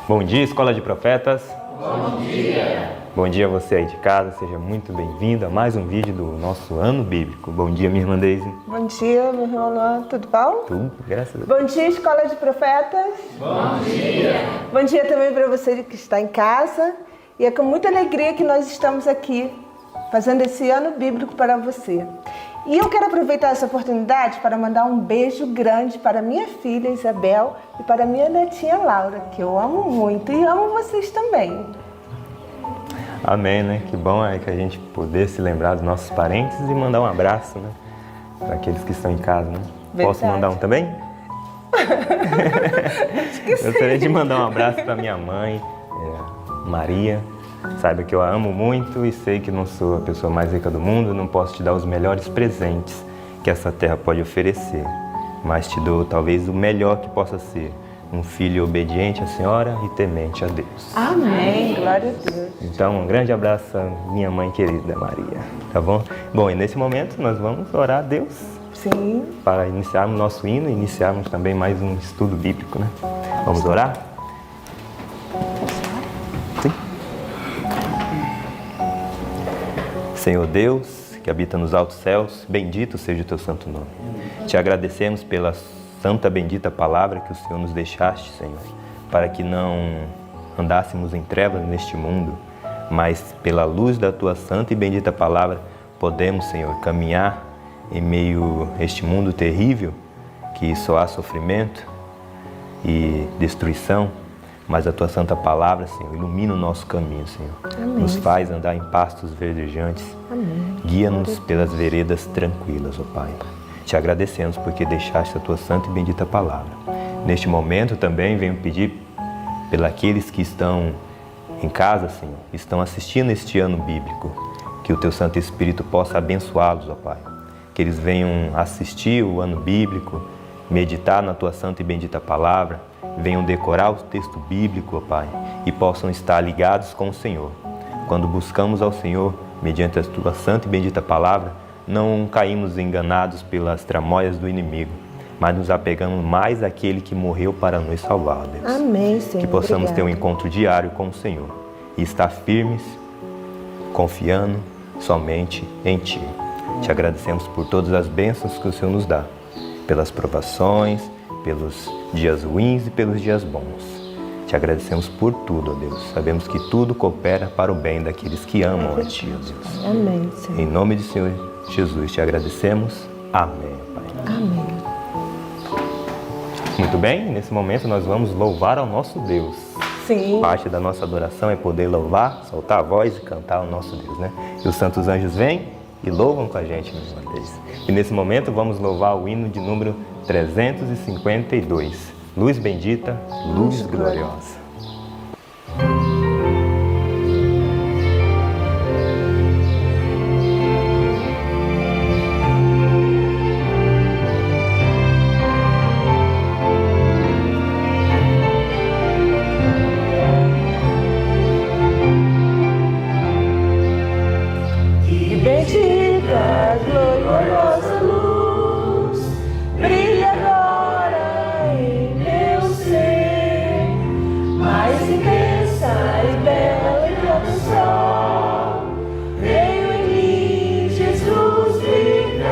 Bom dia, Escola de Profetas. Bom dia. Bom dia a você aí de casa, seja muito bem-vindo a mais um vídeo do nosso Ano Bíblico. Bom dia, minha irmã Deise. Bom dia, meu irmão Luan, tudo bom? Tudo, graças a Deus. Bom dia, Escola de Profetas. Bom dia. Bom dia também para você que está em casa. E é com muita alegria que nós estamos aqui, fazendo esse Ano Bíblico para você. E eu quero aproveitar essa oportunidade para mandar um beijo grande para minha filha Isabel e para minha netinha Laura, que eu amo muito e amo vocês também. Amém, né? Que bom é que a gente poder se lembrar dos nossos parentes e mandar um abraço, né? Para aqueles que estão em casa, né? Verdade. Posso mandar um também? Acho que sim. Gostaria de mandar um abraço para minha mãe, Maria. Saiba que eu a amo muito e sei que não sou a pessoa mais rica do mundo, não posso te dar os melhores presentes que essa terra pode oferecer, mas te dou talvez o melhor que possa ser, um filho obediente à Senhora e temente a Deus. Amém, glória a Deus. Então, um grande abraço à minha mãe querida, Maria, tá bom? Bom, e nesse momento nós vamos orar a Deus Sim. para iniciarmos nosso hino e iniciarmos também mais um estudo bíblico, né? Vamos orar? Sim. Senhor Deus, que habita nos altos céus, bendito seja o teu santo nome. Te agradecemos pela santa bendita palavra que o Senhor nos deixaste, Senhor, para que não andássemos em trevas neste mundo, mas pela luz da tua santa e bendita palavra podemos, Senhor, caminhar em meio a este mundo terrível, que só há sofrimento e destruição, mas a tua santa palavra, Senhor, ilumina o nosso caminho, Senhor. Amém. Nos faz andar em pastos verdejantes. Amém. Guia-nos pelas veredas tranquilas, ó Pai. Te agradecemos porque deixaste a tua santa e bendita palavra. Neste momento também venho pedir pelos que estão em casa, Senhor, estão assistindo este ano bíblico, que o teu Santo Espírito possa abençoá-los, ó Pai. Que eles venham assistir o ano bíblico, meditar na tua santa e bendita palavra, venham decorar o texto bíblico, ó Pai, e possam estar ligados com o Senhor. Quando buscamos ao Senhor, mediante a tua santa e bendita palavra, não caímos enganados pelas tramóias do inimigo, mas nos apegamos mais àquele que morreu para nos salvar, ó Deus. Amém, Senhor. Que possamos ter um Obrigada. encontro diário com o Senhor e estar firmes, confiando somente em Ti. Te agradecemos por todas as bênçãos que o Senhor nos dá, pelas provações, pelos dias ruins e pelos dias bons. Te agradecemos por tudo, ó Deus. Sabemos que tudo coopera para o bem daqueles que amam a Ti, ó Deus. Amém, Senhor. Em nome do Senhor Jesus te agradecemos. Amém, Pai. Amém. Muito bem, nesse momento nós vamos louvar ao nosso Deus. Sim. Parte da nossa adoração é poder louvar, soltar a voz e cantar ao nosso Deus, né? E os santos anjos vêm e louvam com a gente, meus irmãos. E nesse momento vamos louvar o hino de número 352. Luz bendita, luz gloriosa. Bendita, gloriosa luz, brilha agora em meu ser, mais intensa e bela que o sol, veio em mim Jesus viver,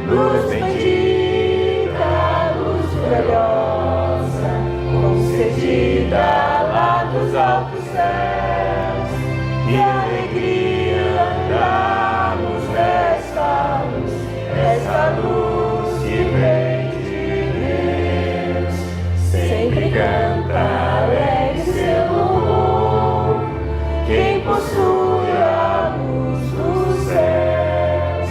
luz bendita, luz gloriosa, concedida lá dos altos céus, que alegria andamos nesta luz, essa luz que vem de Deus, sempre canta alegre seu louvor, quem possui a luz dos céus,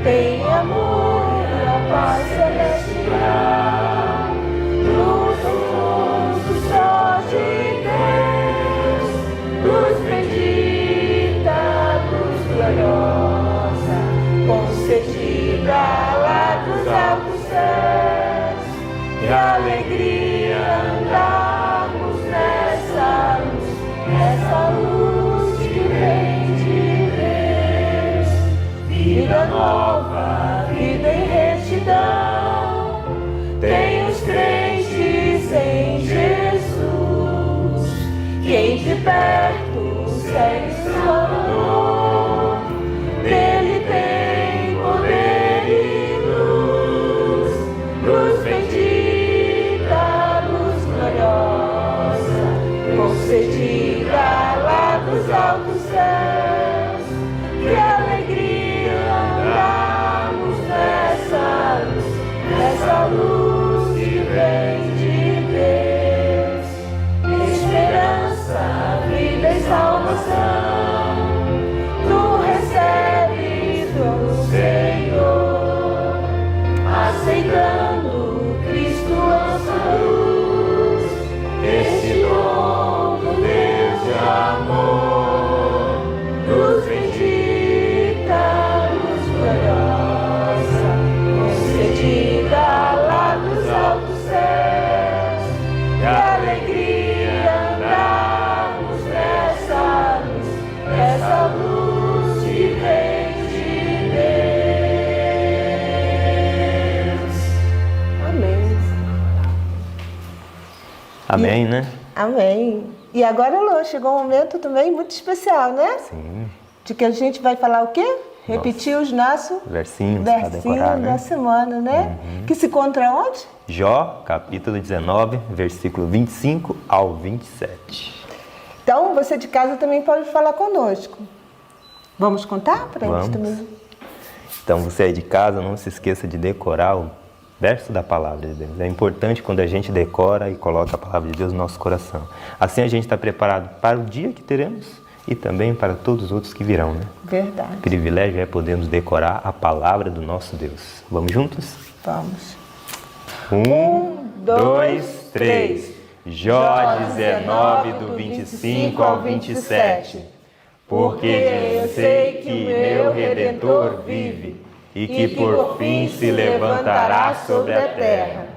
tem amor e a paz celestial, luz só de Deus, luz bendita, luz gloriosa, concedida lá dos altos céus, que alegria andamos nessa luz que vem de Deus, vida nova, vida em retidão, tem os crentes em Jesus. perto segue Salvador, dele tem poder e luz, luz bendita, luz gloriosa, concedida lá dos altos céus. Que alegria andarmos nessa luz que vem de Deus, esperança, vida e salvação, tu recebes do Senhor, aceitando Cristo nossa luz, esse dom do Deus de amor, luz bendita, luz gloriosa, concedida lá dos altos céus. Que alegria andarmos nessa luz que vem de Deus. Amém. Amém, né? Amém. E agora, Lô, chegou um momento também muito especial, né? Sim. De que a gente vai falar o quê? Repetir os nossos Versinhos para decorar, da né? semana, né? Que se encontra onde? Jó, capítulo 19, versículo 25 ao 27. Então, você de casa também pode falar conosco. Vamos contar para eles Vamos. também? Então, você aí de casa, não se esqueça de decorar o verso da palavra de Deus. É importante quando a gente decora e coloca a palavra de Deus no nosso coração. Assim a gente está preparado para o dia que teremos e também para todos os outros que virão, né? Verdade. O privilégio é podermos decorar a palavra do nosso Deus. Vamos juntos? Vamos. 1, 2, 3. Jó 19, do 25 ao 27. Porque eu sei que o meu Redentor vive e que por fim se levantará sobre a terra.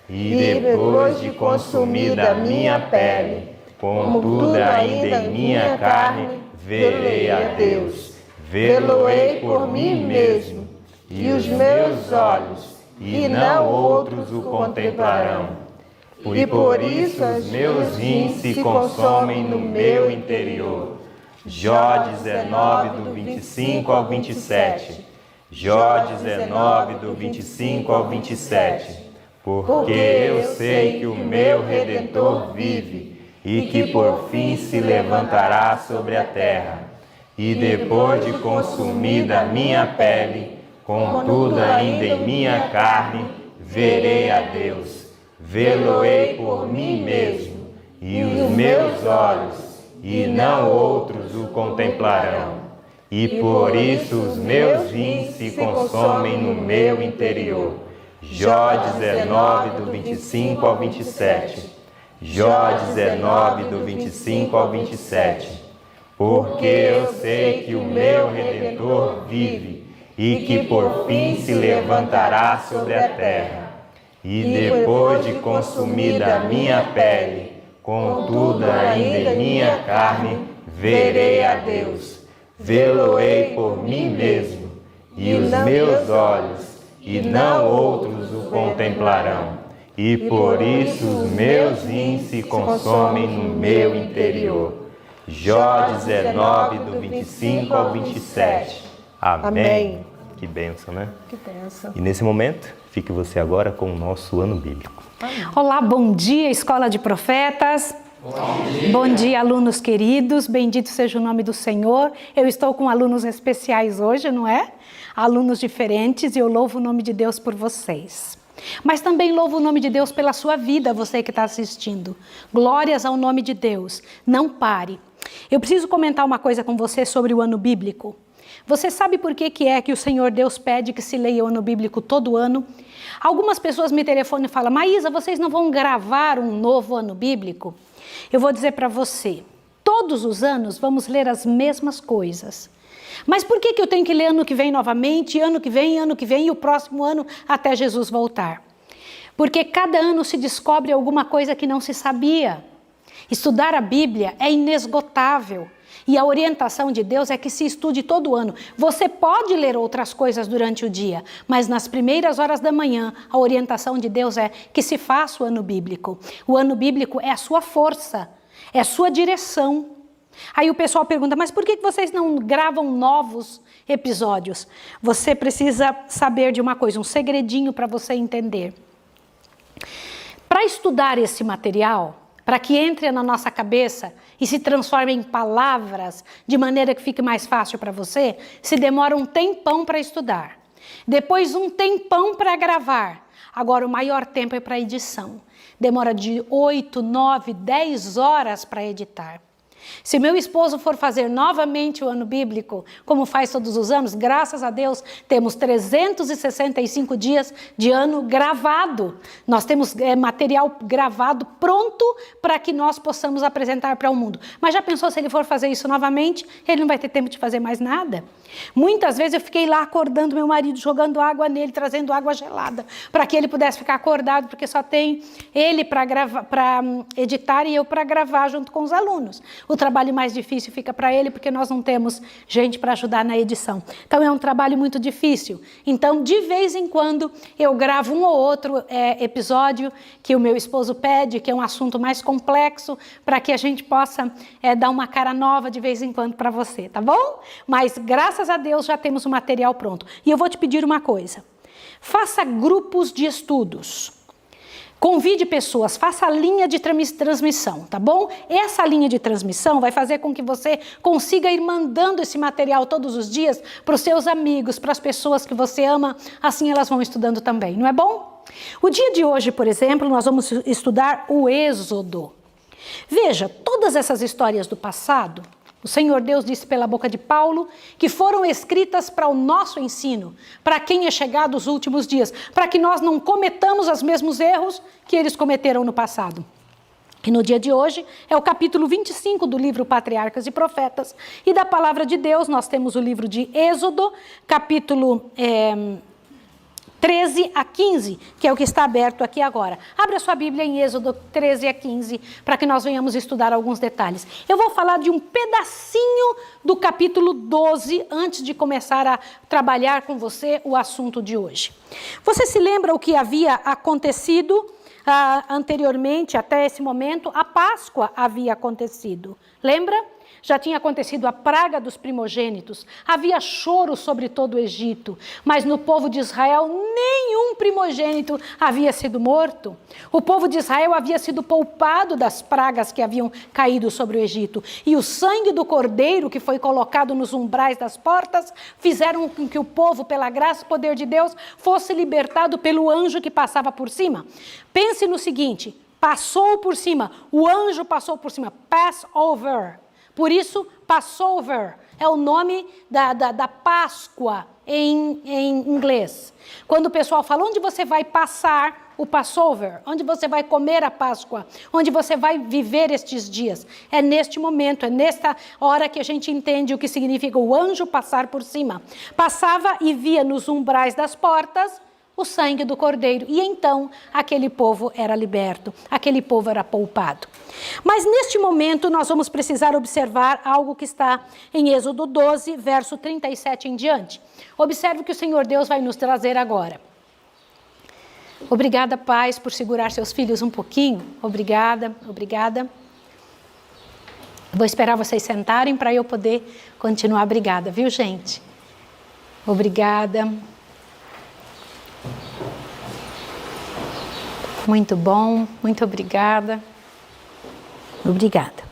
E depois de consumida a minha pele, contudo ainda em minha carne, verei a Deus. Vê-lo-ei por mim mesmo, e os meus olhos, e não outros o contemplarão. E por isso os meus rins se consomem no meu interior. Jó 19, do 25 ao 27. Jó 19, do 25 ao 27. Porque eu sei que o meu Redentor vive e que por fim se levantará sobre a terra. E depois de consumida a minha pele, contudo ainda em minha carne, verei a Deus. Vê-lo-ei por mim mesmo, e os meus olhos, e não outros o contemplarão. E por isso os meus rins se consomem no meu interior. Jó 19, do 25 ao 27. Jó 19, do 25 ao 27. Porque eu sei que o meu Redentor vive, e que por fim se levantará sobre a terra. E depois de consumida a minha pele, contudo ainda em minha carne, verei a Deus. Vê-lo-ei por mim mesmo, e os meus olhos, e não outros o contemplarão. E por isso os meus rins se consomem no meu interior. Jó 19, do 25 ao 27. Amém. Que bênção, né? Que bênção. E nesse momento, fique você agora com o nosso ano bíblico. Olá, bom dia, Escola de Profetas. Bom dia, alunos queridos, bendito seja o nome do Senhor. Eu estou com alunos especiais hoje, não é? Alunos diferentes, e eu louvo o nome de Deus por vocês. Mas também louvo o nome de Deus pela sua vida, você que está assistindo. Glórias ao nome de Deus. Não pare. Eu preciso comentar uma coisa com você sobre o ano bíblico. Você sabe por que é que o Senhor Deus pede que se leia o ano bíblico todo ano? Algumas pessoas me telefonam e falam: Maísa, vocês não vão gravar um novo ano bíblico? Eu vou dizer para você, todos os anos vamos ler as mesmas coisas. Mas por que eu tenho que ler ano que vem novamente, ano que vem e o próximo ano até Jesus voltar? Porque cada ano se descobre alguma coisa que não se sabia. Estudar a Bíblia é inesgotável. E a orientação de Deus é que se estude todo ano. Você pode ler outras coisas durante o dia, mas nas primeiras horas da manhã, a orientação de Deus é que se faça o ano bíblico. O ano bíblico é a sua força, é a sua direção. Aí o pessoal pergunta, mas por que vocês não gravam novos episódios? Você precisa saber de uma coisa, um segredinho para você entender. Para estudar esse material, para que entre na nossa cabeça e se transforme em palavras, de maneira que fique mais fácil para você, se demora um tempão para estudar. Depois um tempão para gravar. Agora o maior tempo é para edição. Demora de 8, 9, 10 horas para editar. Se meu esposo for fazer novamente o ano bíblico, como faz todos os anos, graças a Deus, temos 365 dias de ano gravado. Nós temos material gravado pronto para que nós possamos apresentar para o mundo. Mas já pensou se ele for fazer isso novamente? Ele não vai ter tempo de fazer mais nada. Muitas vezes eu fiquei lá acordando meu marido, jogando água nele, trazendo água gelada, para que ele pudesse ficar acordado, porque só tem ele para editar e eu para gravar junto com os alunos. O trabalho mais difícil fica para ele, porque nós não temos gente para ajudar na edição. Então é um trabalho muito difícil. Então, de vez em quando, eu gravo um ou outro episódio que o meu esposo pede, que é um assunto mais complexo, para que a gente possa dar uma cara nova de vez em quando para você, tá bom? Mas, graças a Deus, já temos o material pronto. E eu vou te pedir uma coisa. Faça grupos de estudos. Convide pessoas, faça linha de transmissão, tá bom? Essa linha de transmissão vai fazer com que você consiga ir mandando esse material todos os dias para os seus amigos, para as pessoas que você ama, assim elas vão estudando também, não é bom? O dia de hoje, por exemplo, nós vamos estudar o Êxodo. Veja, todas essas histórias do passado, o Senhor Deus disse pela boca de Paulo que foram escritas para o nosso ensino, para quem é chegado os últimos dias, para que nós não cometamos os mesmos erros que eles cometeram no passado. E no dia de hoje é o capítulo 25 do livro Patriarcas e Profetas. E da palavra de Deus nós temos o livro de Êxodo, capítulo 13 a 15, que é o que está aberto aqui agora. Abra sua Bíblia em Êxodo 13 a 15, para que nós venhamos estudar alguns detalhes. Eu vou falar de um pedacinho do capítulo 12, antes de começar a trabalhar com você o assunto de hoje. Você se lembra o que havia acontecido anteriormente, até esse momento? A Páscoa havia acontecido. Lembra? Já tinha acontecido a praga dos primogênitos, havia choro sobre todo o Egito, mas no povo de Israel nenhum primogênito havia sido morto. O povo de Israel havia sido poupado das pragas que haviam caído sobre o Egito. E o sangue do cordeiro que foi colocado nos umbrais das portas fizeram com que o povo, pela graça e poder de Deus, fosse libertado pelo anjo que passava por cima. Pense no seguinte, passou por cima, o anjo passou por cima, Passover. Por isso, Passover é o nome da Páscoa em inglês. Quando o pessoal fala, onde você vai passar o Passover? Onde você vai comer a Páscoa? Onde você vai viver estes dias? É neste momento, é nesta hora que a gente entende o que significa o anjo passar por cima. Passava e via nos umbrais das portas o sangue do cordeiro. E então aquele povo era liberto, aquele povo era poupado. Mas neste momento nós vamos precisar observar algo que está em Êxodo 12, verso 37 em diante. Observe o que o Senhor Deus vai nos trazer agora. Obrigada, pais, por segurar seus filhos um pouquinho. Obrigada, obrigada. Vou esperar vocês sentarem para eu poder continuar. Obrigada, viu, gente? Obrigada. Muito bom, muito obrigada. Obrigada.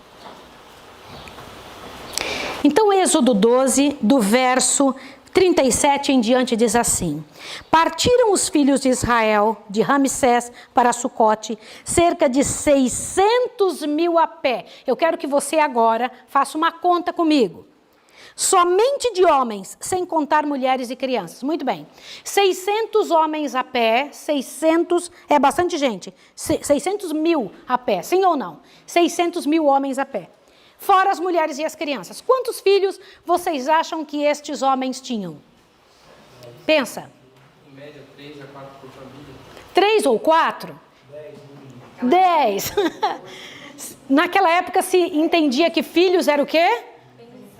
Então, Êxodo 12, do verso 37 em diante, diz assim: partiram os filhos de Israel de Ramsés para Sucote, cerca de 600.000 a pé. Eu quero que você agora faça uma conta comigo. Somente de homens, sem contar mulheres e crianças. Muito bem. 600 homens a pé, 600, é bastante gente. 600.000 a pé, sim ou não? 600.000 homens a pé. Fora as mulheres e as crianças. Quantos filhos vocês acham que estes homens tinham? Pensa. Em média, 3 a 4 por família. 3 ou 4? 10. Naquela época se entendia que filhos era o quê?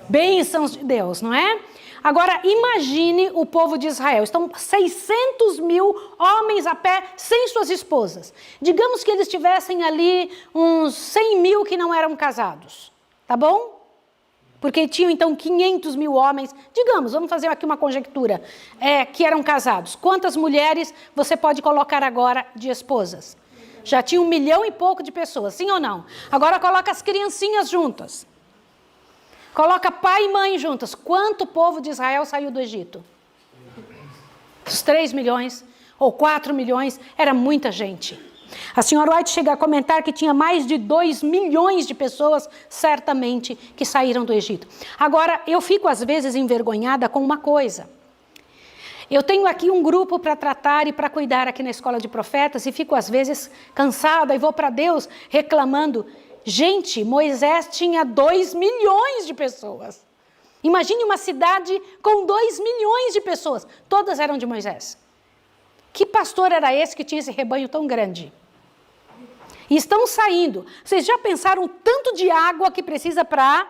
Bênçãos de Deus, não é? Agora, imagine o povo de Israel. Estão 600.000 homens a pé, sem suas esposas. Digamos que eles tivessem ali uns 100.000 que não eram casados. Tá bom? porque tinham então 500 mil homens, digamos, vamos fazer aqui uma conjectura, que eram casados. Quantas mulheres você pode colocar agora de esposas? Já tinha 1 milhão e pouco de pessoas, sim ou não? Agora coloca as criancinhas juntas. Coloca pai e mãe juntas. Quanto povo de Israel saiu do Egito? Os 3 milhões ou 4 milhões, era muita gente. A senhora White chega a comentar que tinha mais de 2 milhões de pessoas, certamente, que saíram do Egito. Agora, eu fico às vezes envergonhada com uma coisa. Eu tenho aqui um grupo para tratar e para cuidar aqui na Escola de Profetas e fico às vezes cansada e vou para Deus reclamando. Gente, Moisés tinha 2 milhões de pessoas. Imagine uma cidade com 2 milhões de pessoas. Todas eram de Moisés. Que pastor era esse que tinha esse rebanho tão grande? E estão saindo. Vocês já pensaram o tanto de água que precisa para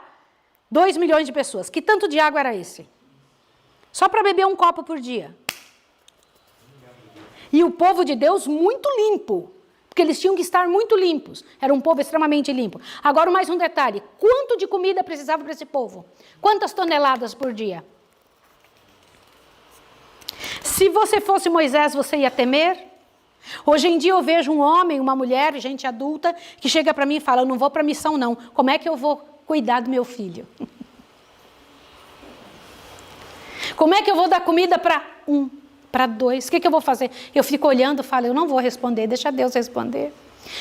2 milhões de pessoas? Que tanto de água era esse? Só para beber um copo por dia. E o povo de Deus muito limpo. Porque eles tinham que estar muito limpos. Era um povo extremamente limpo. Agora mais um detalhe. Quanto de comida precisava para esse povo? Quantas toneladas por dia? Se você fosse Moisés, você ia temer? Hoje em dia eu vejo um homem, uma mulher, gente adulta, que chega para mim e fala, eu não vou para a missão não. Como é que eu vou cuidar do meu filho? Como é que eu vou dar comida para 1, para 2? O que eu vou fazer? Eu fico olhando e falo, eu não vou responder, deixa Deus responder.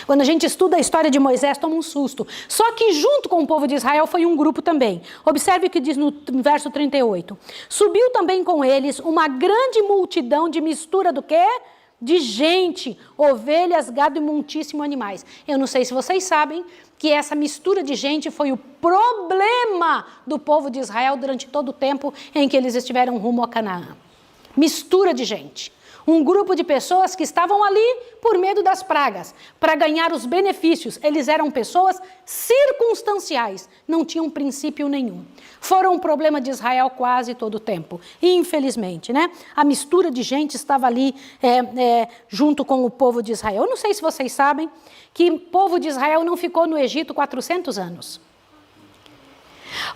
Quando a gente estuda a história de Moisés, toma um susto. Só que junto com o povo de Israel foi um grupo também. Observe o que diz no verso 38. Subiu também com eles uma grande multidão de mistura do quê? De gente, ovelhas, gado e muitíssimo animais. Eu não sei se vocês sabem que essa mistura de gente foi o problema do povo de Israel durante todo o tempo em que eles estiveram rumo a Canaã. Mistura de gente. Um grupo de pessoas que estavam ali por medo das pragas, para ganhar os benefícios. Eles eram pessoas circunstanciais, não tinham princípio nenhum. Foram um problema de Israel quase todo o tempo, infelizmente, né? A mistura de gente estava ali junto com o povo de Israel. Eu não sei se vocês sabem que o povo de Israel não ficou no Egito 400 anos.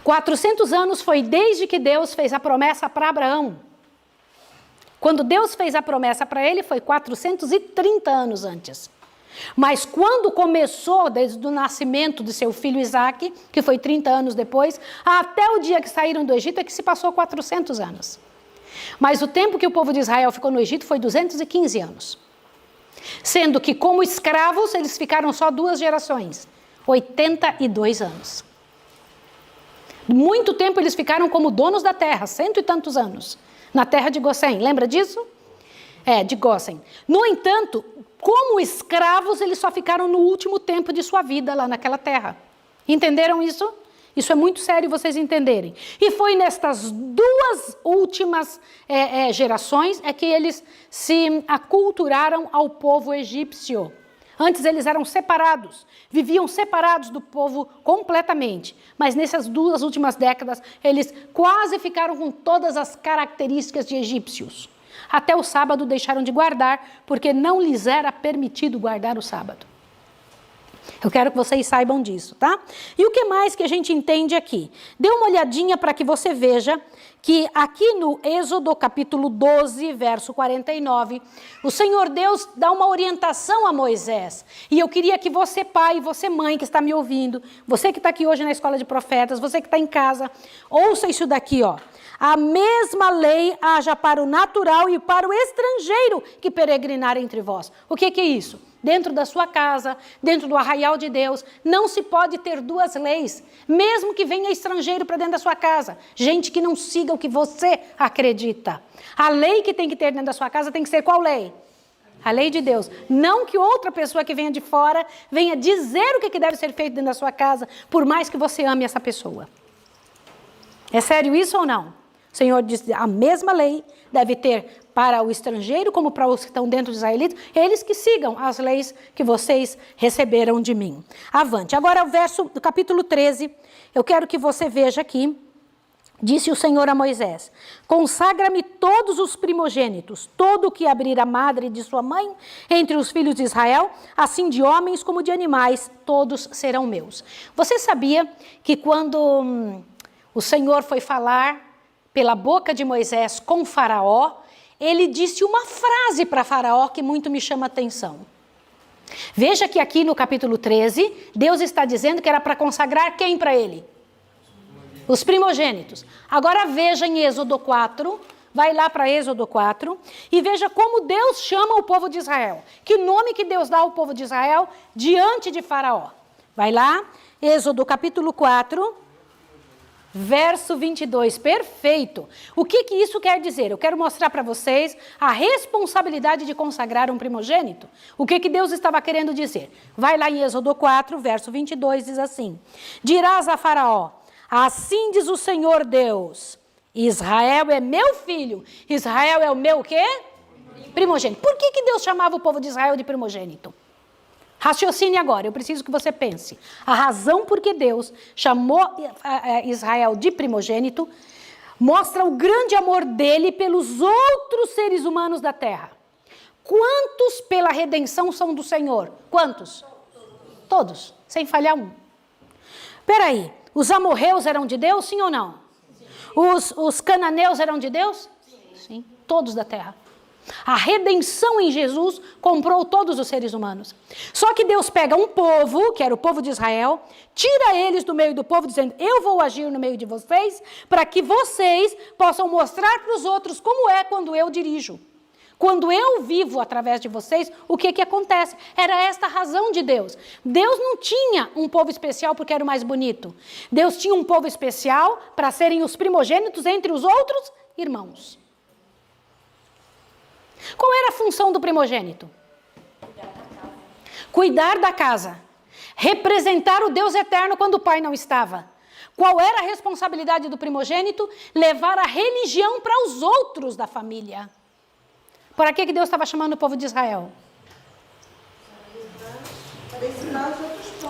400 anos foi desde que Deus fez a promessa para Abraão. Quando Deus fez a promessa para ele, foi 430 anos antes. Mas quando começou, desde o nascimento de seu filho Isaque, que foi 30 anos depois, até o dia que saíram do Egito, é que se passou 400 anos. Mas o tempo que o povo de Israel ficou no Egito foi 215 anos. Sendo que, como escravos, eles ficaram só 2 gerações, 82 anos. Muito tempo eles ficaram como donos da terra, 100 e tantos anos. Na terra de Gósen, lembra disso? De Gósen. No entanto, como escravos, eles só ficaram no último tempo de sua vida lá naquela terra. Entenderam isso? Isso é muito sério vocês entenderem. E foi nestas 2 últimas gerações que eles se aculturaram ao povo egípcio. Antes eles eram separados, viviam separados do povo completamente. Mas nessas 2 últimas décadas, eles quase ficaram com todas as características de egípcios. Até o sábado deixaram de guardar, porque não lhes era permitido guardar o sábado. Eu quero que vocês saibam disso, tá? E o que mais que a gente entende aqui? Dê uma olhadinha para que você veja que aqui no Êxodo capítulo 12, verso 49, o Senhor Deus dá uma orientação a Moisés. E eu queria que você pai, você mãe que está me ouvindo, você que está aqui hoje na Escola de Profetas, você que está em casa, ouça isso daqui, ó. A mesma lei haja para o natural e para o estrangeiro que peregrinar entre vós. O que é isso? Dentro da sua casa, dentro do arraial de Deus, não se pode ter 2 leis, mesmo que venha estrangeiro para dentro da sua casa, gente que não siga o que você acredita. A lei que tem que ter dentro da sua casa tem que ser qual lei? A lei de Deus. Não que outra pessoa que venha de fora venha dizer o que deve ser feito dentro da sua casa, por mais que você ame essa pessoa. É sério isso ou não? O Senhor diz, a mesma lei deve ter para o estrangeiro como para os que estão dentro dos israelitas, eles que sigam as leis que vocês receberam de mim. Avante. Agora o verso do capítulo 13, eu quero que você veja aqui, disse o Senhor a Moisés, consagra-me todos os primogênitos, todo o que abrir a madre de sua mãe, entre os filhos de Israel, assim de homens como de animais, todos serão meus. Você sabia que quando o Senhor foi falar pela boca de Moisés com Faraó, ele disse uma frase para Faraó que muito me chama a atenção. Veja que aqui no capítulo 13, Deus está dizendo que era para consagrar quem para ele? Os primogênitos. Agora veja em Êxodo 4, vai lá para Êxodo 4, e veja como Deus chama o povo de Israel. Que nome que Deus dá ao povo de Israel diante de Faraó. Vai lá, Êxodo capítulo 4, verso 22, perfeito. O que isso quer dizer? Eu quero mostrar para vocês a responsabilidade de consagrar um primogênito. O que Deus estava querendo dizer? Vai lá em Êxodo 4, verso 22, diz assim: dirás a Faraó, assim diz o Senhor Deus, Israel é meu filho. Israel é o meu quê? Primogênito. Por que Deus chamava o povo de Israel de primogênito? Raciocine agora, eu preciso que você pense. A razão por que Deus chamou Israel de primogênito mostra o grande amor dele pelos outros seres humanos da terra. Quantos pela redenção são do Senhor? Quantos? Todos, sem falhar um. Peraí, os amorreus eram de Deus, sim ou não? Os cananeus eram de Deus? Sim, todos da terra. A redenção em Jesus comprou todos os seres humanos. Só que Deus pega um povo, que era o povo de Israel, tira eles do meio do povo, dizendo, eu vou agir no meio de vocês, para que vocês possam mostrar para os outros como é quando eu dirijo. Quando eu vivo através de vocês, o que acontece? Era esta a razão de Deus. Deus não tinha um povo especial porque era o mais bonito. Deus tinha um povo especial para serem os primogênitos entre os outros irmãos. Qual era a função do primogênito? Cuidar da casa. Representar o Deus eterno quando o pai não estava. Qual era a responsabilidade do primogênito? Levar a religião para os outros da família. Para que Deus estava chamando o povo de Israel?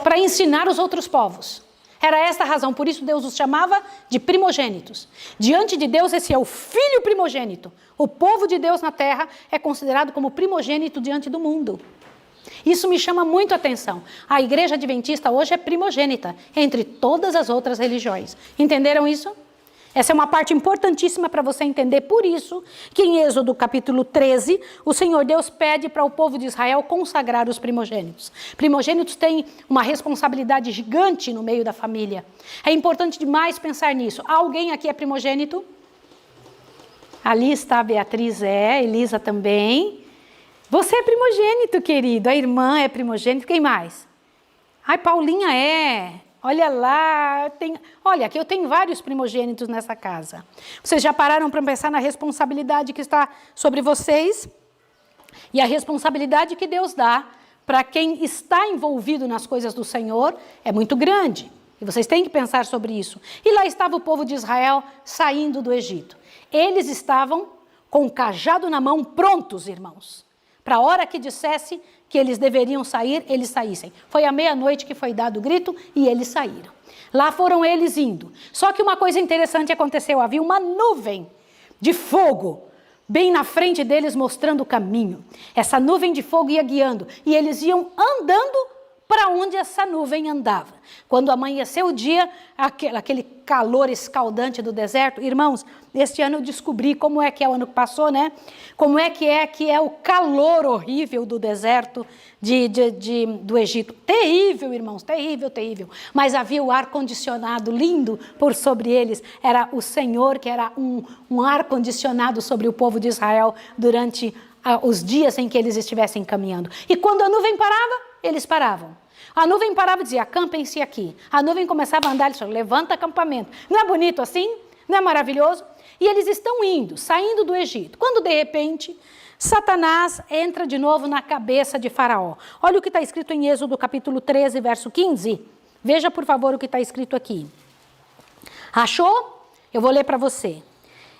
Para ensinar os outros povos. Era esta a razão, por isso Deus os chamava de primogênitos. Diante de Deus, esse é o filho primogênito. O povo de Deus na terra é considerado como primogênito diante do mundo. Isso me chama muito a atenção. A igreja adventista hoje é primogênita entre todas as outras religiões. Entenderam isso? Essa é uma parte importantíssima para você entender. Por isso que em Êxodo capítulo 13, o Senhor Deus pede para o povo de Israel consagrar os primogênitos. Primogênitos têm uma responsabilidade gigante no meio da família. É importante demais pensar nisso. Alguém aqui é primogênito? Ali está a Beatriz, Elisa também. Você é primogênito, querido. A irmã é primogênito. Quem mais? Ai, Paulinha é. Olha lá, olha, aqui eu tenho vários primogênitos nessa casa. Vocês já pararam para pensar na responsabilidade que está sobre vocês? E a responsabilidade que Deus dá para quem está envolvido nas coisas do Senhor é muito grande. E vocês têm que pensar sobre isso. E lá estava o povo de Israel saindo do Egito. Eles estavam com o cajado na mão, prontos, irmãos. Para a hora que dissesse que eles deveriam sair, eles saíssem. Foi à meia-noite que foi dado o grito e eles saíram. Lá foram eles indo. Só que uma coisa interessante aconteceu. Havia uma nuvem de fogo bem na frente deles, mostrando o caminho. Essa nuvem de fogo ia guiando e eles iam andando para onde essa nuvem andava. Quando amanheceu o dia, aquele calor escaldante do deserto, irmãos, este ano eu descobri como é que é o ano que passou, né? Como é que é o calor horrível do deserto do Egito. Terrível, irmãos, terrível, terrível. Mas havia o ar-condicionado lindo por sobre eles. Era o Senhor que era um ar-condicionado sobre o povo de Israel durante os dias em que eles estivessem caminhando. E quando a nuvem parava, eles paravam. A nuvem parava e dizia, acampem-se aqui. A nuvem começava a andar, eles falavam, levanta acampamento. Não é bonito assim? Não é maravilhoso? E eles estão indo, saindo do Egito. Quando de repente, Satanás entra de novo na cabeça de Faraó. Olha o que está escrito em Êxodo capítulo 13, verso 15. Veja, por favor, o que está escrito aqui. Achou? Eu vou ler para você.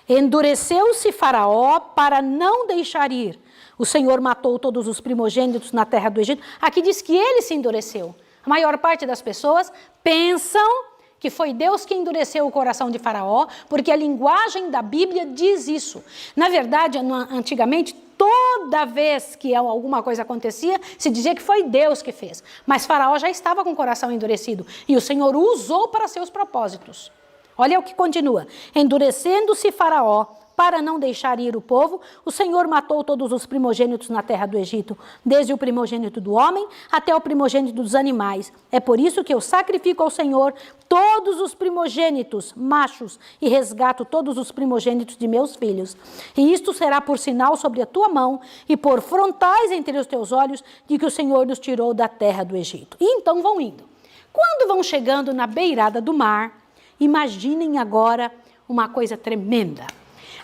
Endureceu-se Faraó para não deixar ir. O Senhor matou todos os primogênitos na terra do Egito. Aqui diz que ele se endureceu. A maior parte das pessoas pensam que foi Deus que endureceu o coração de Faraó, porque a linguagem da Bíblia diz isso. Na verdade, antigamente, toda vez que alguma coisa acontecia, se dizia que foi Deus que fez. Mas Faraó já estava com o coração endurecido e o Senhor o usou para seus propósitos. Olha o que continua. Endurecendo-se Faraó para não deixar ir o povo, o Senhor matou todos os primogênitos na terra do Egito, desde o primogênito do homem até o primogênito dos animais. É por isso que eu sacrifico ao Senhor todos os primogênitos machos e resgato todos os primogênitos de meus filhos. E isto será por sinal sobre a tua mão e por frontais entre os teus olhos de que o Senhor nos tirou da terra do Egito. E então vão indo. Quando vão chegando na beirada do mar, imaginem agora uma coisa tremenda.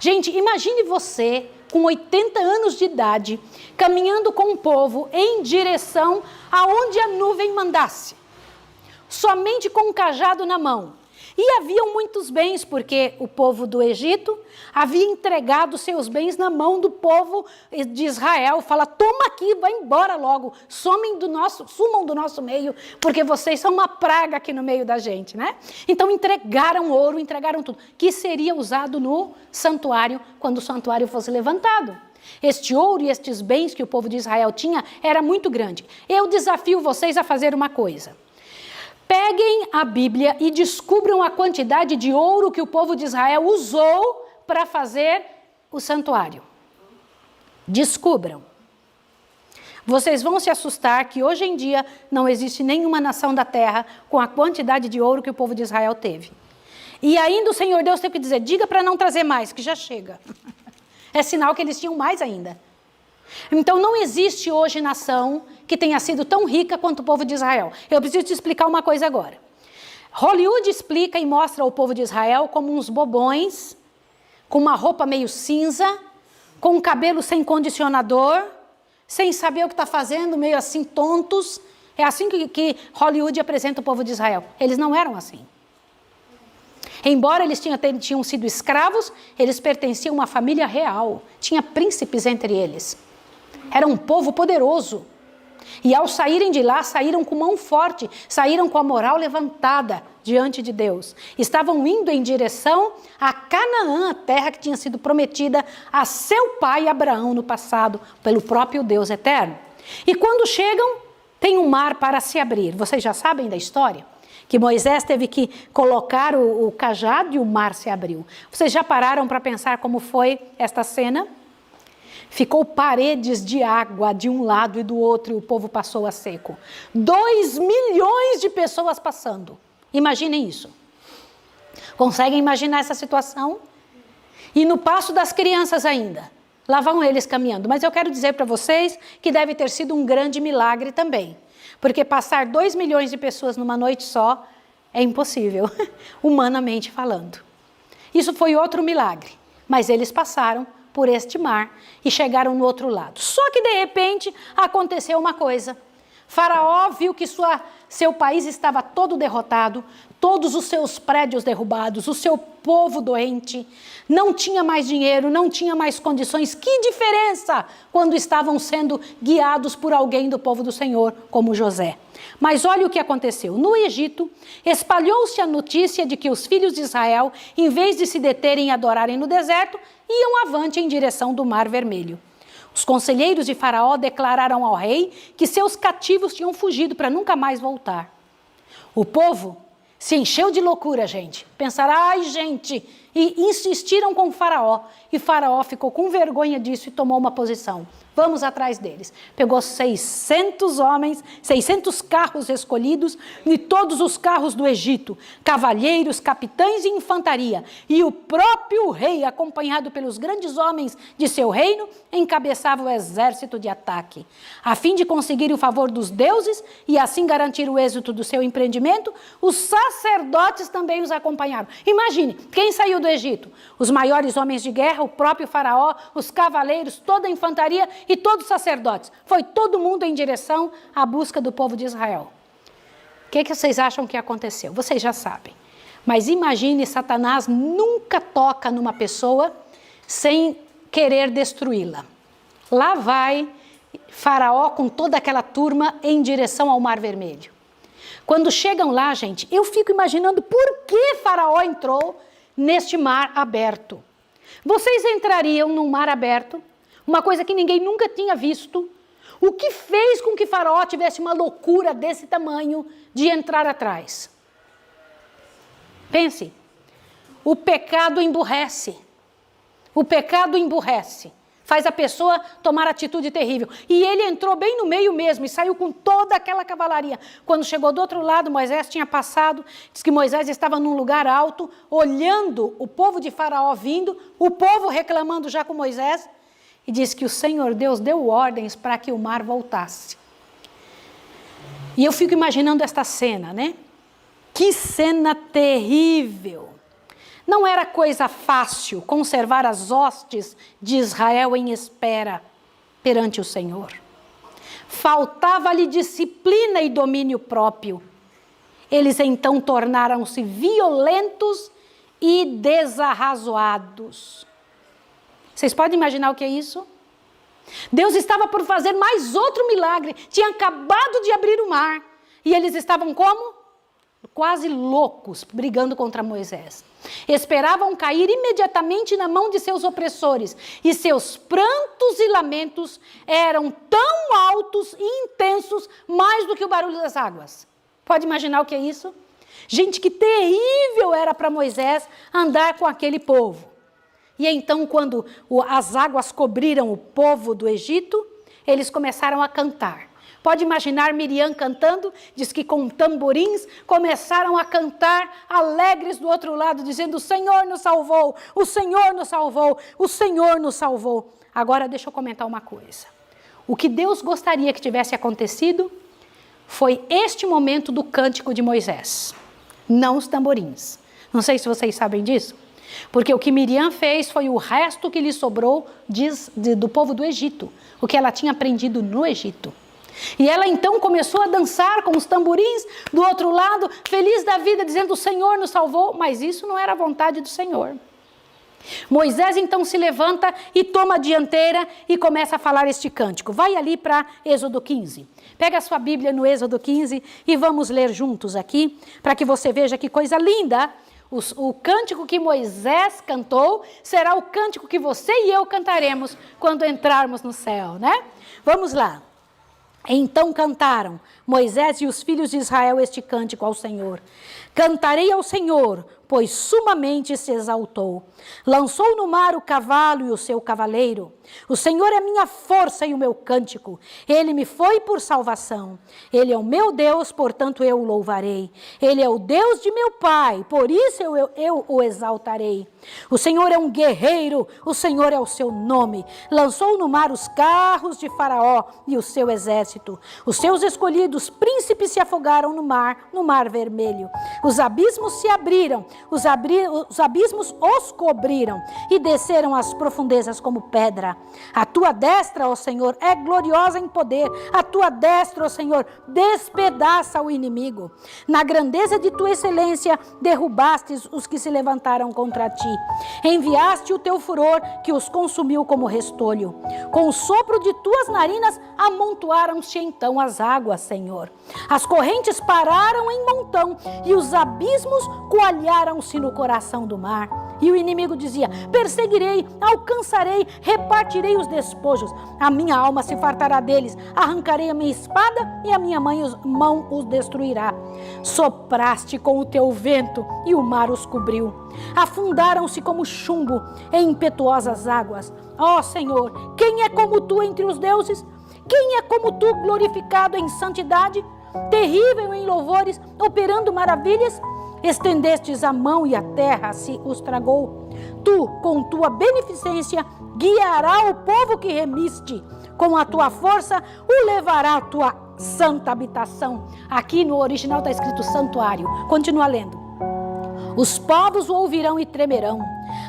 Gente, imagine você com 80 anos de idade, caminhando com o povo em direção aonde a nuvem mandasse, somente com um cajado na mão. E haviam muitos bens, porque o povo do Egito havia entregado seus bens na mão do povo de Israel. Fala, toma aqui, vai embora logo, sumam do nosso meio, porque vocês são uma praga aqui no meio da gente, né? Então entregaram ouro, entregaram tudo, que seria usado no santuário, quando o santuário fosse levantado. Este ouro e estes bens que o povo de Israel tinha era muito grande. Eu desafio vocês a fazer uma coisa. Peguem a Bíblia e descubram a quantidade de ouro que o povo de Israel usou para fazer o santuário. Descubram. Vocês vão se assustar que hoje em dia não existe nenhuma nação da terra com a quantidade de ouro que o povo de Israel teve. E ainda o Senhor Deus teve que dizer, diga para não trazer mais, que já chega. É sinal que eles tinham mais ainda. Então não existe hoje nação que tenha sido tão rica quanto o povo de Israel. Eu preciso te explicar uma coisa agora. Hollywood explica e mostra o povo de Israel como uns bobões, com uma roupa meio cinza, com um cabelo sem condicionador, sem saber o que está fazendo, meio assim tontos. É assim que Hollywood apresenta o povo de Israel. Eles não eram assim. Embora eles tinham sido escravos, eles pertenciam a uma família real. Tinha príncipes entre eles. Era um povo poderoso. E ao saírem de lá, saíram com mão forte, saíram com a moral levantada diante de Deus. Estavam indo em direção a Canaã, a terra que tinha sido prometida a seu pai Abraão no passado, pelo próprio Deus eterno. E quando chegam, tem um mar para se abrir. Vocês já sabem da história? Que Moisés teve que colocar o cajado e o mar se abriu. Vocês já pararam para pensar como foi esta cena? Ficou paredes de água de um lado e do outro e o povo passou a seco. 2 milhões de pessoas passando. Imaginem isso. Conseguem imaginar essa situação? E no passo das crianças ainda. Lá vão eles caminhando. Mas eu quero dizer para vocês que deve ter sido um grande milagre também. Porque passar 2 milhões de pessoas numa noite só é impossível, humanamente falando. Isso foi outro milagre. Mas eles passaram por este mar e chegaram no outro lado. Só que de repente aconteceu uma coisa. Faraó viu que seu país estava todo derrotado, todos os seus prédios derrubados, o seu povo doente, não tinha mais dinheiro, não tinha mais condições. Que diferença quando estavam sendo guiados por alguém do povo do Senhor, como José. Mas olha o que aconteceu. No Egito, espalhou-se a notícia de que os filhos de Israel, em vez de se deterem e adorarem no deserto, iam avante em direção do Mar Vermelho. Os conselheiros de Faraó declararam ao rei que seus cativos tinham fugido para nunca mais voltar. O povo se encheu de loucura, gente. Pensaram, ai, gente, e insistiram com Faraó. E Faraó ficou com vergonha disso e tomou uma posição. Vamos atrás deles. Pegou 600 homens, 600 carros escolhidos e todos os carros do Egito, cavalheiros, capitães e infantaria. E o próprio rei, acompanhado pelos grandes homens de seu reino, encabeçava o exército de ataque. A fim de conseguir o favor dos deuses e assim garantir o êxito do seu empreendimento, os sacerdotes também os acompanharam. Imagine, quem saiu do Egito? Os maiores homens de guerra, o próprio Faraó, os cavaleiros, toda a infantaria e todos os sacerdotes. Foi todo mundo em direção à busca do povo de Israel. O que vocês acham que aconteceu? Vocês já sabem. Mas imagine, Satanás nunca toca numa pessoa sem querer destruí-la. Lá vai Faraó com toda aquela turma em direção ao Mar Vermelho. Quando chegam lá, gente, eu fico imaginando por que Faraó entrou neste mar aberto. Vocês entrariam num mar aberto? Uma coisa que ninguém nunca tinha visto. O que fez com que Faraó tivesse uma loucura desse tamanho de entrar atrás? Pense, o pecado emburrece. O pecado emburrece. Faz a pessoa tomar atitude terrível. E ele entrou bem no meio mesmo e saiu com toda aquela cavalaria. Quando chegou do outro lado, Moisés tinha passado. Diz que Moisés estava num lugar alto, olhando o povo de Faraó vindo, o povo reclamando já com Moisés. E diz que o Senhor Deus deu ordens para que o mar voltasse. E eu fico imaginando esta cena, né? Que cena terrível! Não era coisa fácil conservar as hostes de Israel em espera perante o Senhor. Faltava-lhe disciplina e domínio próprio. Eles então tornaram-se violentos e desarrazoados. Vocês podem imaginar o que é isso? Deus estava por fazer mais outro milagre. Tinha acabado de abrir o mar. E eles estavam como? Quase loucos, brigando contra Moisés. Esperavam cair imediatamente na mão de seus opressores, e seus prantos e lamentos eram tão altos e intensos, mais do que o barulho das águas. Pode imaginar o que é isso? Gente, que terrível era para Moisés andar com aquele povo. E então, quando as águas cobriram o povo do Egito, eles começaram a cantar. Pode imaginar Miriam cantando? Diz que com tamborins começaram a cantar alegres do outro lado, dizendo: o Senhor nos salvou, o Senhor nos salvou, o Senhor nos salvou. Agora deixa eu comentar uma coisa. O que Deus gostaria que tivesse acontecido foi este momento do cântico de Moisés, não os tamborins. Não sei se vocês sabem disso, porque o que Miriam fez foi o resto que lhe sobrou do povo do Egito, o que ela tinha aprendido no Egito. E ela então começou a dançar com os tamborins do outro lado, feliz da vida, dizendo: o Senhor nos salvou, mas isso não era a vontade do Senhor. Moisés então se levanta e toma a dianteira e começa a falar este cântico. Vai ali para Êxodo 15. Pega a sua Bíblia no Êxodo 15 e vamos ler juntos aqui, para que você veja que coisa linda. O cântico que Moisés cantou será o cântico que você e eu cantaremos quando entrarmos no céu, né? Vamos lá. Então cantaram Moisés e os filhos de Israel este cântico ao Senhor. Cantarei ao Senhor, pois sumamente se exaltou. Lançou no mar o cavalo e o seu cavaleiro. O Senhor é minha força e o meu cântico. Ele me foi por salvação. Ele é o meu Deus, portanto eu o louvarei. Ele é o Deus de meu pai, por isso eu o exaltarei. O Senhor é um guerreiro, o Senhor é o seu nome. Lançou no mar os carros de Faraó e o seu exército. Os seus escolhidos príncipes se afogaram no mar vermelho. Os abismos se abriram, os abismos os cobriram e desceram às profundezas como pedra. A tua destra, ó Senhor, é gloriosa em poder. A tua destra, ó Senhor, despedaça o inimigo. Na grandeza de tua excelência, derrubastes os que se levantaram contra ti. Enviaste o teu furor que os consumiu como restolho. Com o sopro de tuas narinas, amontoaram-se então as águas, Senhor. As correntes pararam em montão e os abismos coalharam-se no coração do mar. E o inimigo dizia: perseguirei, alcançarei, repartirei os despojos. A minha alma se fartará deles. Arrancarei a minha espada e a minha mão os destruirá. Sopraste com o teu vento e o mar os cobriu. Afundaram-se como chumbo em impetuosas águas. Ó Senhor, quem é como tu entre os deuses? Quem é como tu, glorificado em santidade, terrível em louvores, operando maravilhas? Estendestes a mão e a terra se os tragou. Tu, com tua beneficência, guiará o povo que remiste. Com a tua força, o levará à tua santa habitação. Aqui no original está escrito santuário. Continua lendo. Os povos o ouvirão e tremerão.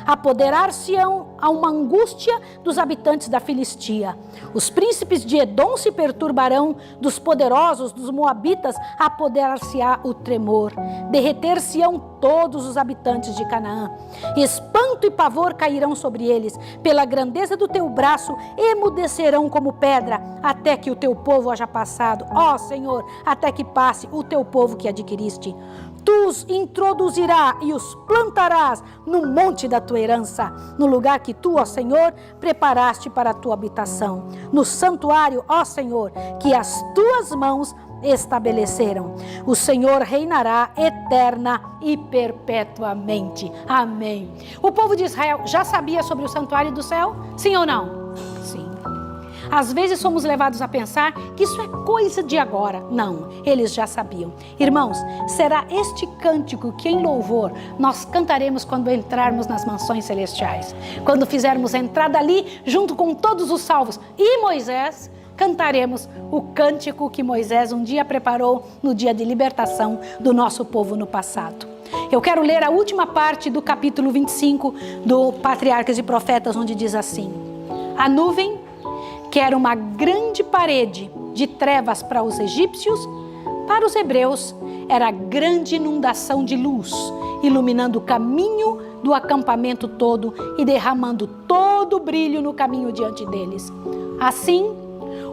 Apoderar-se-ão a uma angústia dos habitantes da Filistia. Os príncipes de Edom se perturbarão, dos poderosos, dos moabitas, apoderar-se-á o tremor. Derreter-se-ão todos os habitantes de Canaã. Espanto e pavor cairão sobre eles. Pela grandeza do teu braço, emudecerão como pedra, até que o teu povo haja passado. Ó Senhor, até que passe o teu povo que adquiriste. Tu os introduzirás e os plantarás no monte da tua herança, no lugar que tu, ó Senhor, preparaste para a tua habitação. No santuário, ó Senhor, que as tuas mãos estabeleceram. O Senhor reinará eterna e perpetuamente. Amém. O povo de Israel já sabia sobre o santuário do céu? Sim ou não? Sim. Às vezes somos levados a pensar que isso é coisa de agora. Não, eles já sabiam. Irmãos, será este cântico que em louvor nós cantaremos quando entrarmos nas mansões celestiais. Quando fizermos a entrada ali, junto com todos os salvos e Moisés, cantaremos o cântico que Moisés um dia preparou no dia de libertação do nosso povo no passado. Eu quero ler a última parte do capítulo 25 do Patriarcas e Profetas, onde diz assim: a nuvem, que era uma grande parede de trevas para os egípcios, para os hebreus era grande inundação de luz, iluminando o caminho do acampamento todo e derramando todo o brilho no caminho diante deles. Assim,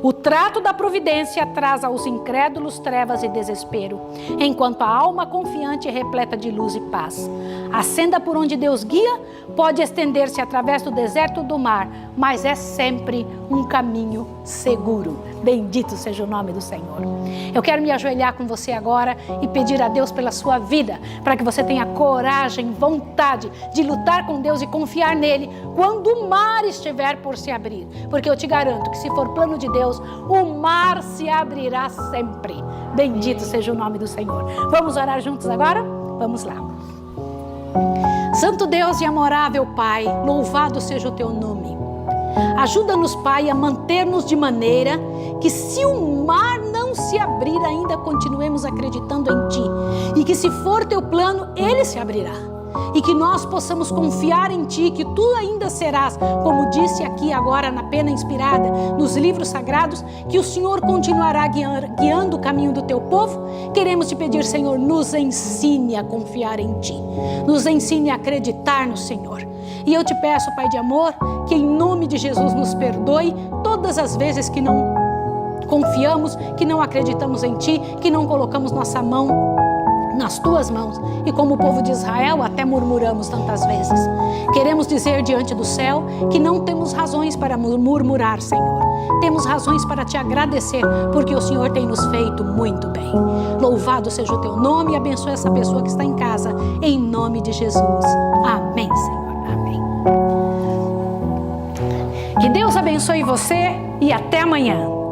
o trato da providência traz aos incrédulos trevas e desespero, enquanto a alma confiante é repleta de luz e paz. A senda por onde Deus guia pode estender-se através do deserto ou do mar, mas é sempre um caminho seguro. Bendito seja o nome do Senhor. Eu quero me ajoelhar com você agora e pedir a Deus pela sua vida, para que você tenha coragem, vontade de lutar com Deus e confiar nele quando o mar estiver por se abrir. Porque eu te garanto que se for plano de Deus, o mar se abrirá sempre. Bendito seja o nome do Senhor. Vamos orar juntos agora? Vamos lá. Santo Deus e amorável Pai, louvado seja o teu nome. Ajuda-nos, Pai, a manter-nos de maneira que, se o mar não se abrir, ainda continuemos acreditando em Ti. E que, se for Teu plano, ele se abrirá. E que nós possamos confiar em Ti, que Tu ainda serás, como disse aqui agora na pena inspirada, nos livros sagrados, que o Senhor continuará guiando o caminho do Teu povo. Queremos Te pedir, Senhor, nos ensine a confiar em Ti. Nos ensine a acreditar no Senhor. E eu Te peço, Pai de amor, que em nome de Jesus nos perdoe todas as vezes que não confiamos, que não acreditamos em Ti, que não colocamos nossa mão nas Tuas mãos, e como o povo de Israel até murmuramos tantas vezes. Queremos dizer diante do céu que não temos razões para murmurar, Senhor. Temos razões para Te agradecer, porque o Senhor tem nos feito muito bem. Louvado seja o Teu nome e abençoe essa pessoa que está em casa, em nome de Jesus. Amém, Senhor. Amém. Que Deus abençoe você e até amanhã.